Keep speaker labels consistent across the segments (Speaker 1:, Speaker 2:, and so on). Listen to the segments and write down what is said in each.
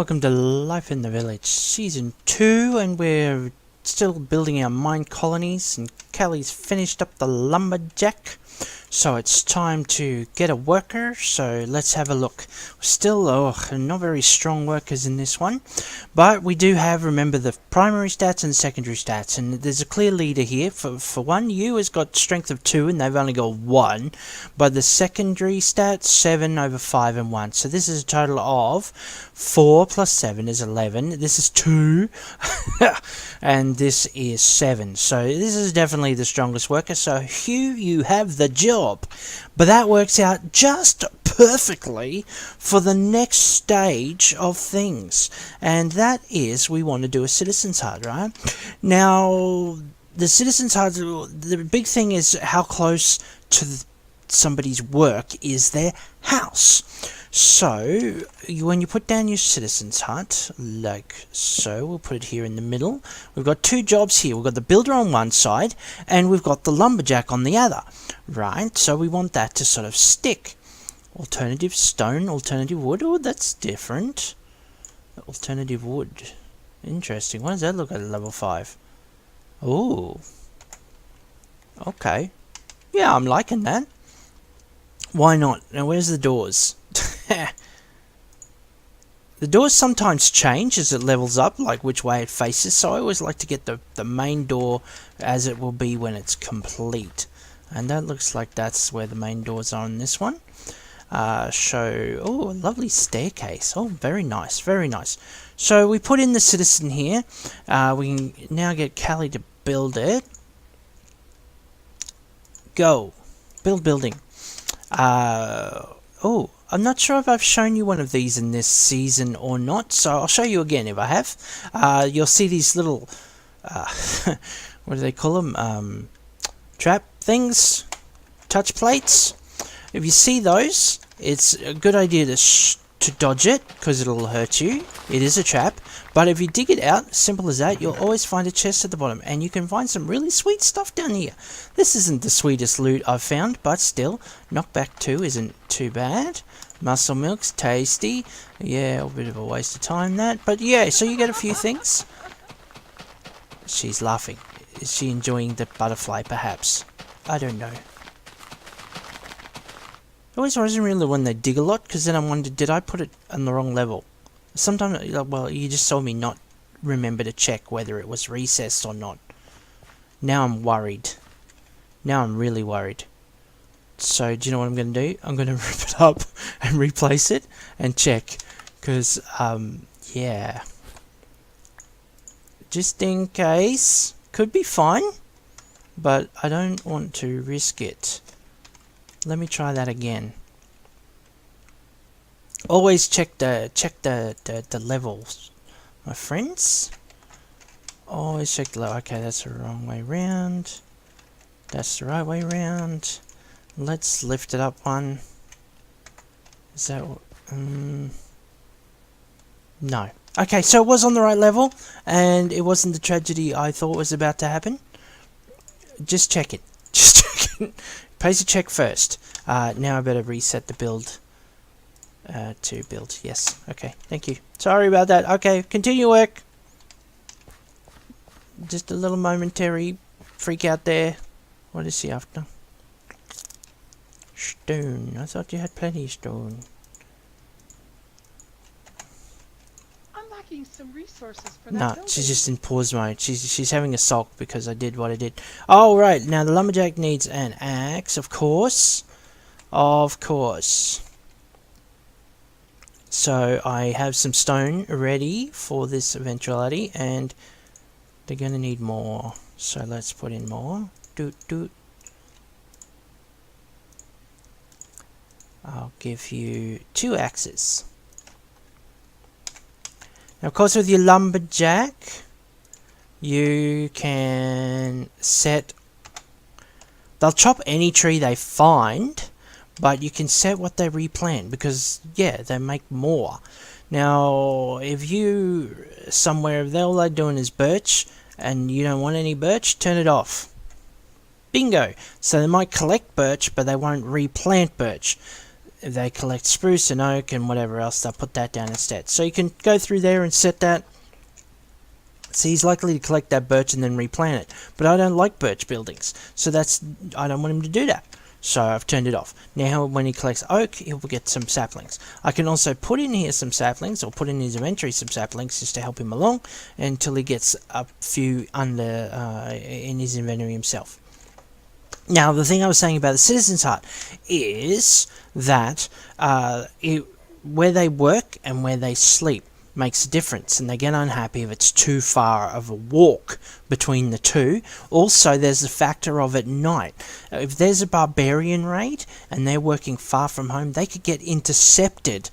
Speaker 1: welcome to Life in the Village Season 2, and we're still building our mine colonies, and Kelly's finished up the lumberjack, so it's time to get a worker. So let's have a look. Still, not very strong workers in this one, but we do have, remember, the primary stats and secondary stats, and there's a clear leader here. For one, you has got strength of 2 and they've only got 1, but the secondary stats 7 over 5 and 1, so this is a total of 4 plus 7 is 11. This is 2 and this is 7, so this is definitely the strongest worker. So Hugh, you have the job, but that works out just perfectly for the next stage of things, and that is we want to do a citizen's hut. Right now, the citizen's hut, the big thing is how close to somebody's work is their house. So when you put down your citizen's hut, like so, we'll put it here in the middle. We've got 2 jobs here. We've got the builder on one side and we've got the lumberjack on the other, right? So we want that to sort of stick. Alternative stone, alternative wood. Oh, that's different. Alternative wood. Interesting. What does that look at level 5? Oh, okay. Yeah, I'm liking that. Why not? Now, where's the doors? The doors sometimes change as it levels up, like which way it faces, so I always like to get the main door as it will be when it's complete. And that looks like that's where the main doors are in this one. Oh, a lovely staircase. Oh, very nice, very nice. So we put in the citizen here. We can now get Callie to build it. Go. Build building. Oh, I'm not sure if I've shown you one of these in this season or not, so I'll show you again if I have. You'll see these little, what do they call them? Trap things? Touch plates? If you see those, it's a good idea to dodge it, because it'll hurt you. It is a trap, but if you dig it out, simple as that, you'll always find a chest at the bottom, and you can find some really sweet stuff down here. This isn't the sweetest loot I've found, but still, knockback 2 isn't too bad. Muscle milk's tasty. Yeah, a bit of a waste of time that, but yeah, so you get a few things. She's laughing. Is she enjoying the butterfly, perhaps? I don't know. I always wasn't really when they dig a lot, because then I wondered, did I put it on the wrong level? Sometimes, well, you just told me not remember to check whether it was recessed or not. Now I'm worried. Now I'm really worried. So, do you know what I'm going to do? I'm going to rip it up and replace it and check. Because, yeah. Just in case. Could be fine. But I don't want to risk it. Let me try that again. Always check the levels, my friends. Always check the level. Okay, that's the wrong way round. That's the right way round. Let's lift it up one. Is that no. Okay, so it was on the right level, and it wasn't the tragedy I thought was about to happen. Just check it. Just check it. Pays a check first. Now I better reset the build. To build. Yes. Okay. Thank you. Sorry about that. Okay. Continue work. Just a little momentary freak out there. What is he after? Stone. I thought you had plenty of stone.
Speaker 2: I'm lacking some resources for that.
Speaker 1: No,
Speaker 2: building.
Speaker 1: she's just in pause mode. She's having a sulk because I did what I did. Oh, right. Now the lumberjack needs an axe, of course. Of course. So I have some stone ready for this eventuality, and they're going to need more. So let's put in more. Doot doot. I'll give you 2 axes. Now, of course, with your lumberjack, you can set... They'll chop any tree they find, but you can set what they replant, because, yeah, they make more. Now, if you... somewhere, if all they're doing is birch, and you don't want any birch, turn it off. Bingo! So they might collect birch, but they won't replant birch. if they collect spruce and oak and whatever else, they'll put that down instead. So you can go through there and set that. So he's likely to collect that birch and then replant it. But I don't like birch buildings, so I don't want him to do that. So I've turned it off. Now when he collects oak, he'll get some saplings. I can also put in here some saplings, or put in his inventory some saplings, just to help him along until he gets a few in his inventory himself. Now the thing I was saying about the citizens' hut is that where they work and where they sleep makes a difference, and they get unhappy if it's too far of a walk between the two. Also, there's the factor of at night. If there's a barbarian raid and they're working far from home, they could get intercepted.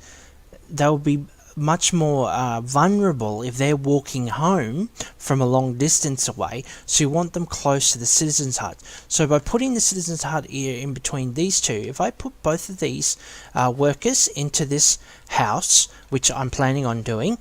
Speaker 1: They'll be much more vulnerable if they're walking home from a long distance away, so you want them close to the citizens' hut. So by putting the citizens' hut here in between these two, if I put both of these workers into this house, which I'm planning on doing,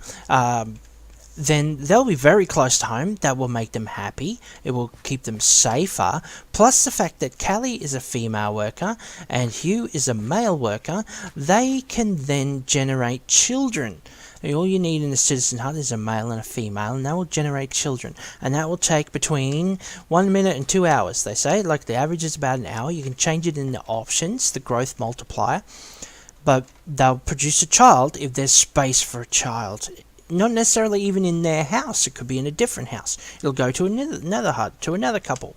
Speaker 1: then they'll be very close to home. That will make them happy. It will keep them safer. Plus the fact that Callie is a female worker and Hugh is a male worker, they can then generate children. All you need in the citizen hut is a male and a female, and that will generate children. And that will take between 1 minute and 2 hours, they say. Like the average is about an hour. You can change it in the options, the growth multiplier. But they'll produce a child if there's space for a child. Not necessarily even in their house. It could be in a different house. It'll go to another hut, to another couple.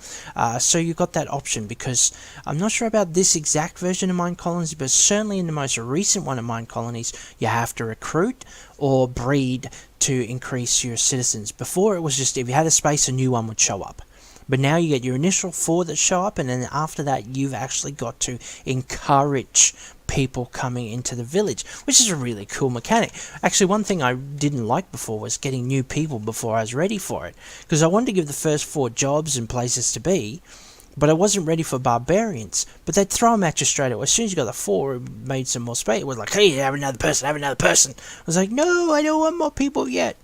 Speaker 1: So you've got that option, because I'm not sure about this exact version of Minecolonies, but certainly in the most recent one of Minecolonies, you have to recruit or breed to increase your citizens. Before it was just if you had a space, a new one would show up. But now you get your initial 4 that show up, and then after that you've actually got to encourage people coming into the village, which is a really cool mechanic. Actually, one thing I didn't like before was getting new people before I was ready for it, because I wanted to give the first 4 jobs and places to be, but I wasn't ready for barbarians. But they'd throw them at you straight away. As soon as you got the 4, it made some more space. It was like, hey, have another person, have another person. I was like, no, I don't want more people yet.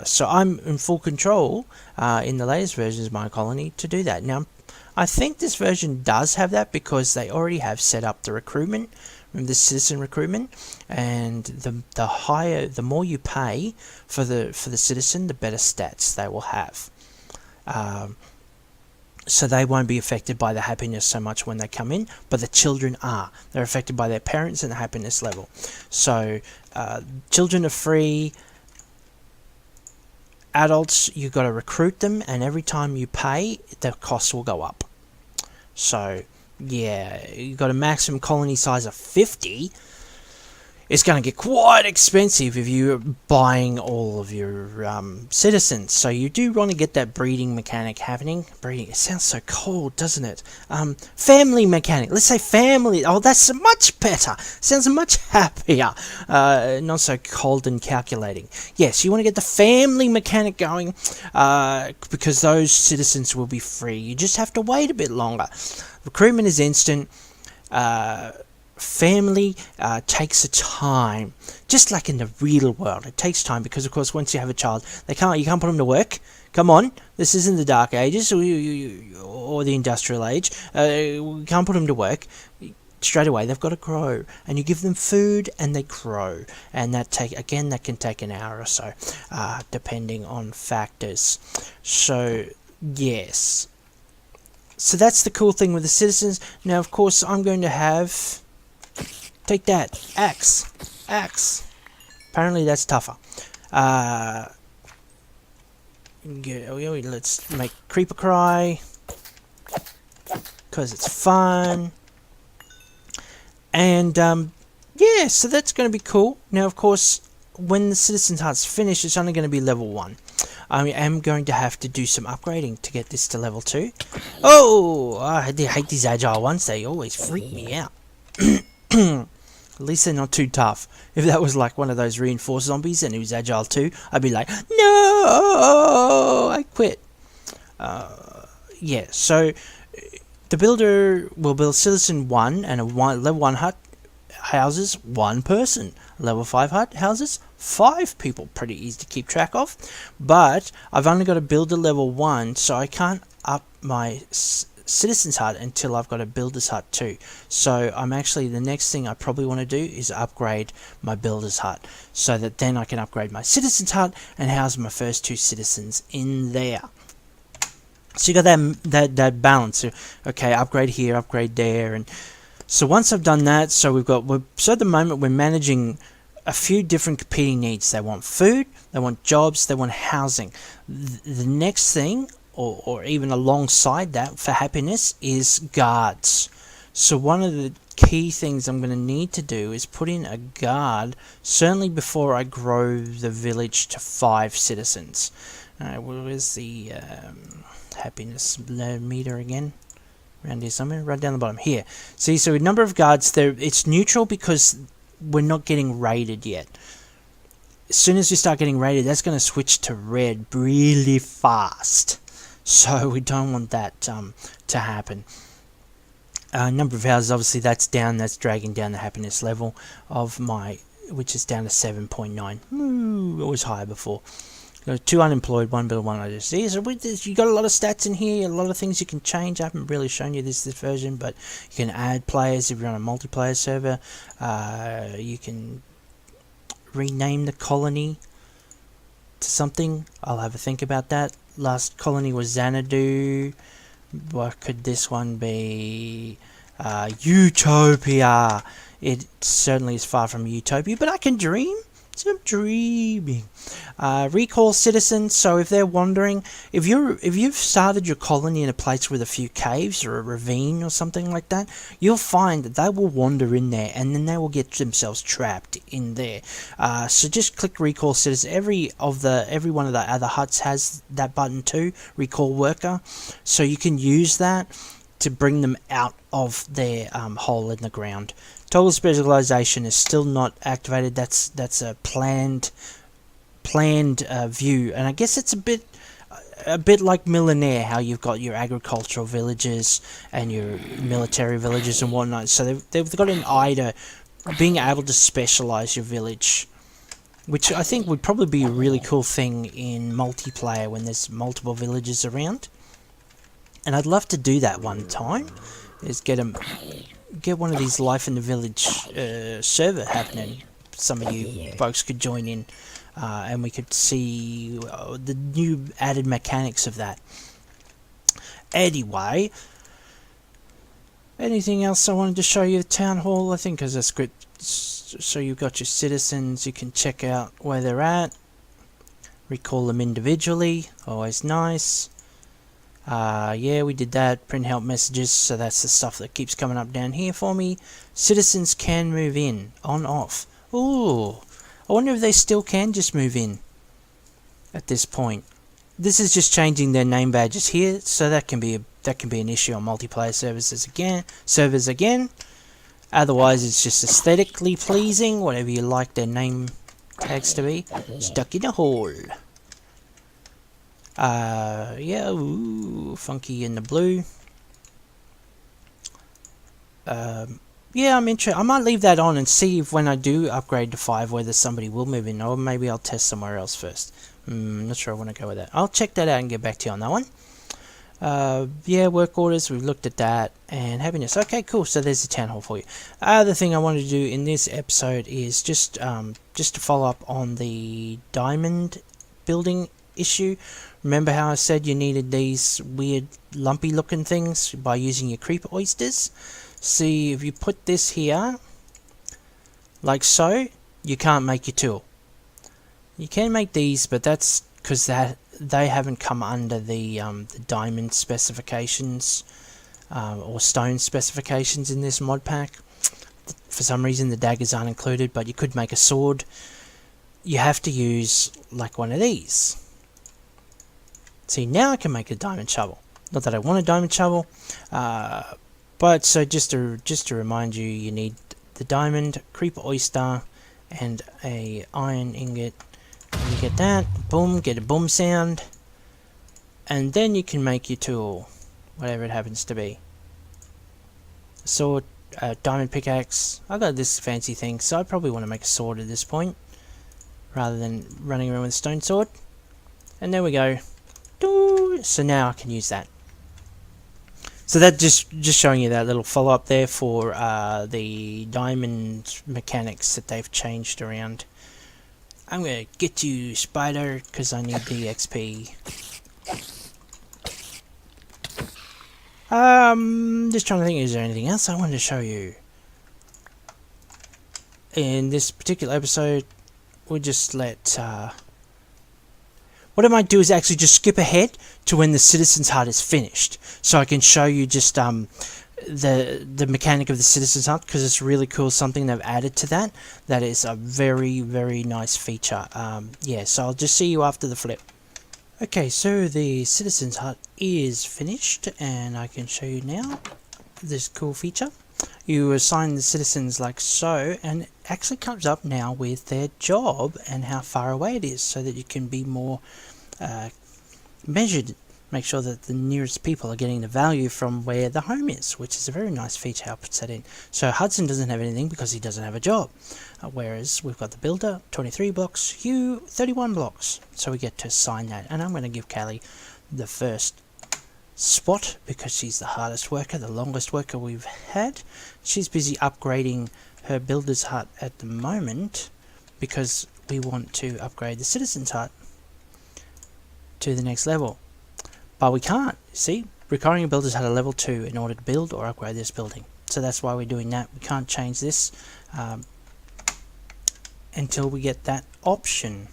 Speaker 1: So I'm in full control in the latest versions of my colony to do that. Now, I think this version does have that, because they already have set up the recruitment, the citizen recruitment, and the more you pay for the citizen, the better stats they will have. So they won't be affected by the happiness so much when they come in, but the children are. They're affected by their parents and the happiness level. So children are free. Adults, you've got to recruit them, and every time you pay, the costs will go up. So, yeah, you've got a maximum colony size of 50. It's going to get quite expensive if you're buying all of your citizens. So you do want to get that breeding mechanic happening. Breeding, it sounds so cold, doesn't it? Family mechanic. Let's say family. Oh, that's much better. Sounds much happier. Not so cold and calculating. Yes, you want to get the family mechanic going, because those citizens will be free. You just have to wait a bit longer. Recruitment is instant. Family takes a time, just like in the real world. It takes time, because of course once you have a child, you can't put them to work. Come on, this isn't the Dark Ages or the Industrial Age. We can't put them to work straight away. They've got to grow, and you give them food and they grow, and that can take an hour or so, depending on factors. So yes, so that's the cool thing with the citizens. Now of course I'm going to have, take that, axe. Apparently that's tougher. Let's make Creeper cry, because it's fun. And yeah, so that's going to be cool. Now of course, when the Citizen's Hut's finished, it's only going to be level 1. I am going to have to do some upgrading to get this to level 2. Oh, I hate these agile ones. They always freak me out. At least they're not too tough. If that was like one of those reinforced zombies and it was agile too, I'd be like, no, I quit. Yeah, so the builder will build Citizen 1 and a level 1 hut houses 1 person. Level 5 hut houses 5 people. Pretty easy to keep track of. But I've only got to build a level 1, so I can't up my citizen's hut until I've got a builder's hut too. So I'm actually, the next thing I probably want to do is upgrade my builder's hut, so that then I can upgrade my citizen's hut and house my first 2 citizens in there. So you got that balance. Okay, upgrade here, upgrade there, and so once I've done that, so so at the moment we're managing a few different competing needs. They want food, they want jobs, they want housing. The next thing, or even alongside that for happiness, is guards. So one of the key things I'm going to need to do is put in a guard, certainly before I grow the village to 5 citizens. Where's the happiness meter again? Around here somewhere, right down the bottom here. See, so a number of guards there. It's neutral because we're not getting raided yet. As soon as we start getting raided, that's going to switch to red really fast. So we don't want that to happen. Number of houses, obviously that's down. That's dragging down the happiness level of my, which is down to 7.9. It was higher before. 2 unemployed, 1 builder, 1 I see. So with this, you got a lot of stats in here, a lot of things you can change. I haven't really shown you this version, but you can add players if you're on a multiplayer server. You can rename the colony to something. I'll have a think about that. Last colony was Xanadu. What could this one be? Utopia. It certainly is far from Utopia, but I can dream. I'm dreaming. Recall citizens. So if they're wandering, if you've started your colony in a place with a few caves or a ravine or something like that, you'll find that they will wander in there and then they will get themselves trapped in there. So just click recall citizen. Every one of the other huts has that button too, recall worker. So you can use that to bring them out of their hole in the ground. Toggle specialization is still not activated. That's a planned view, and I guess it's a bit like Millionaire, how you've got your agricultural villages and your military villages and whatnot. So they've got an eye to being able to specialize your village, which I think would probably be a really cool thing in multiplayer when there's multiple villages around. And I'd love to do that one time, is get one of these life in the village server happening. Some of you folks could join in, and we could see the new added mechanics of that. Anyway, anything else I wanted to show you? The town hall, I think, as a script. So you've got your citizens, you can check out where they're at, recall them individually, always nice. Yeah, we did that. Print help messages, so that's the stuff that keeps coming up down here for me. Citizens can move in, on, off. Ooh, I wonder if they still can just move in at this point. This is just changing their name badges here, so that can be an issue on multiplayer servers again. Otherwise, it's just aesthetically pleasing, whatever you like their name tags to be. Stuck in a hole. Yeah, ooh, funky in the blue. Yeah, I'm interested. I might leave that on and see if when I do upgrade to 5 whether somebody will move in, or maybe I'll test somewhere else first. Not sure I want to go with that. I'll check that out and get back to you on that one. Yeah, work orders, we've looked at that, and happiness. Okay, cool, so there's the town hall for you. Other thing I wanted to do in this episode is just to follow up on the diamond building issue. Remember how I said you needed these weird lumpy looking things by using your creeper oysters? See, if you put this here, like so, you can't make your tool. You can make these, but that's because they haven't come under the diamond specifications or stone specifications in this mod pack. For some reason the daggers aren't included, but you could make a sword. You have to use like one of these. See, now I can make a diamond shovel. Not that I want a diamond shovel, but so just to remind you, you need the diamond, creeper oyster, and a iron ingot. And you get that, boom, get a boom sound, and then you can make your tool, whatever it happens to be. Sword, diamond pickaxe. I got this fancy thing, so I probably want to make a sword at this point, rather than running around with a stone sword. And there we go. So now I can use that. So that just showing you that little follow up there for the diamond mechanics that they've changed around. I'm gonna get you, Spider, because I need the XP. Just trying to think, is there anything else I wanted to show you? In this particular episode, we'll just let, what I might do is actually just skip ahead to when the Citizen's Hut is finished. So I can show you just, the mechanic of the Citizen's Hut, because it's really cool, something they've added to that. That is a very, very nice feature. Yeah, so I'll just see you after the flip. Okay, so the Citizen's Hut is finished, and I can show you now this cool feature. You assign the citizens like so, and it actually comes up now with their job and how far away it is, so that you can be more measured. Make sure that the nearest people are getting the value from where the home is, which is a very nice feature how it puts that in. So Hudson doesn't have anything because he doesn't have a job, whereas we've got the builder, 23 blocks, Hugh, 31 blocks. So we get to assign that, and I'm going to give Callie the first spot because she's the hardest worker, the longest worker we've had. She's busy upgrading her builder's hut at the moment because we want to upgrade the citizen's hut to the next level. But we can't, see? Requiring a builder's hut at level 2 in order to build or upgrade this building. So that's why we're doing that. We can't change this until we get that option.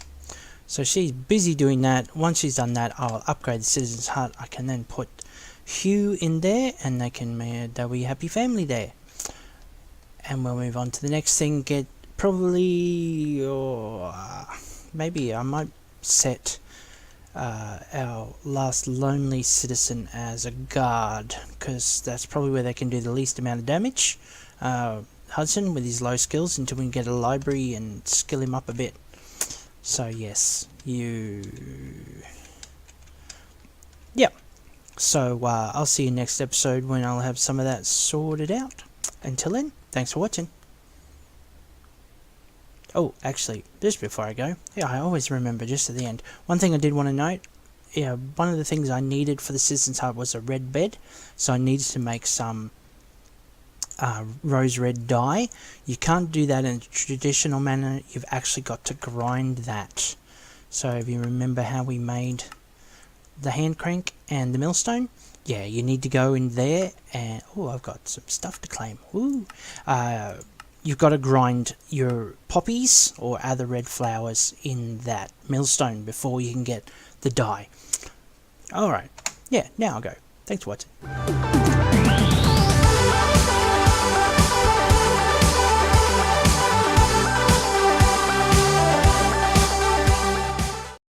Speaker 1: So she's busy doing that. Once she's done that, I'll upgrade the citizen's hut. I can then put Hugh in there, and they'll be a happy family there. And we'll move on to the next thing. Get probably, maybe I might set our last lonely citizen as a guard, because that's probably where they can do the least amount of damage. Hudson with his low skills, until we can get a library and skill him up a bit. So yes, yep. So I'll see you next episode when I'll have some of that sorted out. Until then, thanks for watching. Oh, actually, just before I go, yeah, I always remember just at the end. One thing I did want to note, one of the things I needed for the Citizen's Hut was a red bed, so I needed to make some rose red dye. You can't do that in a traditional manner, you've actually got to grind that. So if you remember how we made the hand crank and the millstone, yeah, you need to go in there and, oh, I've got some stuff to claim. Woo! You've got to grind your poppies or other red flowers in that millstone before you can get the dye. Alright, yeah, now I'll go. Thanks for watching.